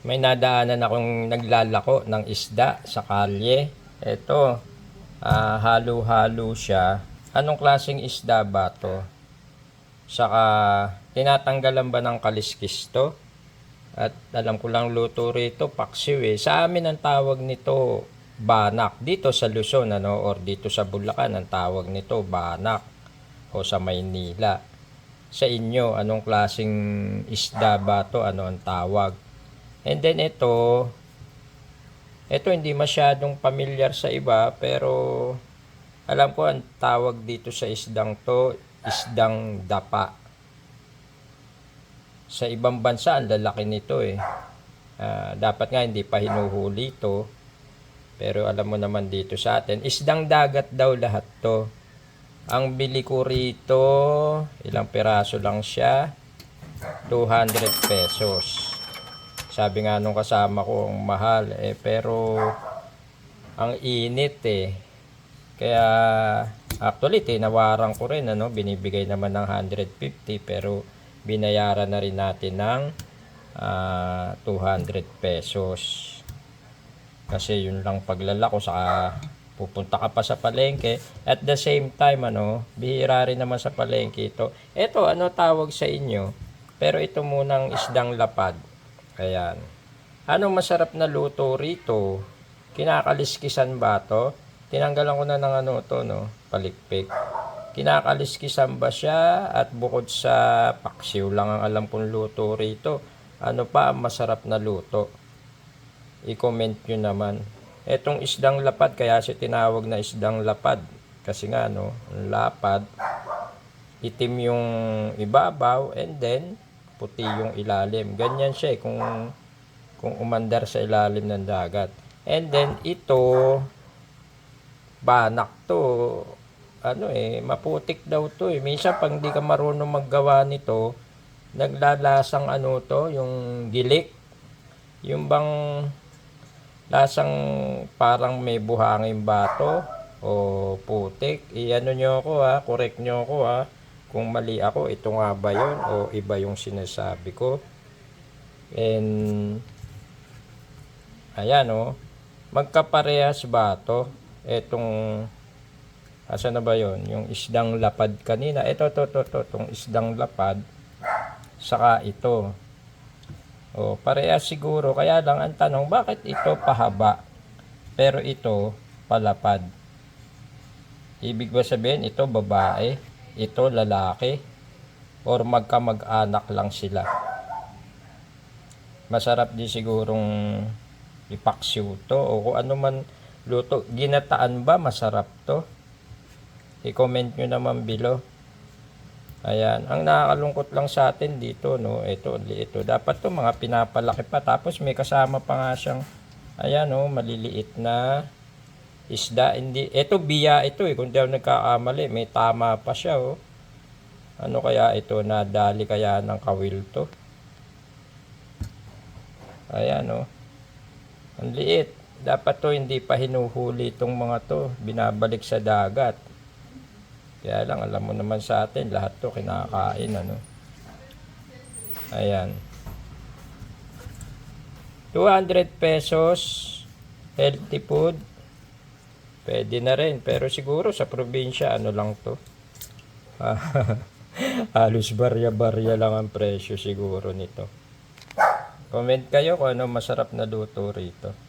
May nadaanan akong naglalako ng isda sa kalye. Ito, halo-halo siya. Anong klaseng isda ba to? Saka, tinatanggalan ba ng kaliskis to? At alam ko lang luto rito, paksiw eh. Sa amin ang tawag nito, banak. Dito sa Luzon, or dito sa Bulacan, ang tawag nito, banak. O sa Maynila. Sa inyo, anong klaseng isda ba to? Ano ang tawag? And then ito hindi masyadong familiar sa iba, pero alam ko ang tawag dito sa isdang to, isdang dapa. Sa ibang bansa, ang lalaki nito eh. Dapat nga hindi pa hinuhuli ito. Pero alam mo naman dito sa atin, isdang dagat daw lahat to. Ang bili ko rito, ilang piraso lang siya, 200 pesos. Sabi nga nung kasama ko, ang mahal eh, pero ang init eh. Kaya actually tinawaran ko rin, binibigay naman ng 150 pero binayaran na rin natin ng 200 pesos. Kasi yun lang paglalako, saka pupunta ka pa sa palengke. At the same time, bihira rin naman sa palengke ito. Ito, ano tawag sa inyo? Pero ito munang isdang lapad. Ayan. Anong masarap na luto rito? Kinakaliskisan ba to? Tinanggalan ko na ng palikpik. Kinakaliskisan ba siya? At bukod sa paksiw lang ang alam kong luto rito, ano pa ang masarap na luto? I-comment nyo naman. Etong isdang lapad, kaya siya tinawag na isdang lapad. Kasi nga, lapad, itim yung ibabaw, and then, puti yung ilalim. Ganyan siya kung umandar sa ilalim ng dagat. And then, ito, banak to. Maputik daw to eh. Minsan, pag di ka marunong maggawa nito, naglalasang yung gilik. Yung bang lasang parang may buhangin bato o putik. Nyo ako correct nyo ako kung mali ako, ito nga ba yun o iba yung sinasabi ko. And ayan magkaparehas ba to? Etong asa na ba yun? Yung isdang lapad kanina. Ito, itong isdang lapad saka ito. Parehas siguro. Kaya lang ang tanong, bakit ito pahaba pero ito palapad? Ibig ba sabihin ito babae, ito lalaki, or magkamag-anak lang sila? Masarap din sigurong ipaksiw to o kung ano man luto. Ginataan ba masarap to? I-comment nyo naman below. Ayan, ang nakakalungkot lang sa atin dito, ito dapat to mga pinapalaki pa, tapos may kasama pa nga siyang maliliit na isda. Hindi, ito biya ito kung di ako nagkakamali, may tama pa siya Ano kaya ito, nadali kaya ng kawil to? Ayan ang liit. Dapat to hindi pa hinuhuli itong mga to, binabalik sa dagat. Kaya lang, alam mo naman sa atin, lahat to kinakain, Ayan. 200 pesos, healthy food. Pwede na rin, pero siguro sa probinsya, lang to. Halos barya-barya lang ang presyo siguro nito. Comment kayo kung ano masarap na luto rito.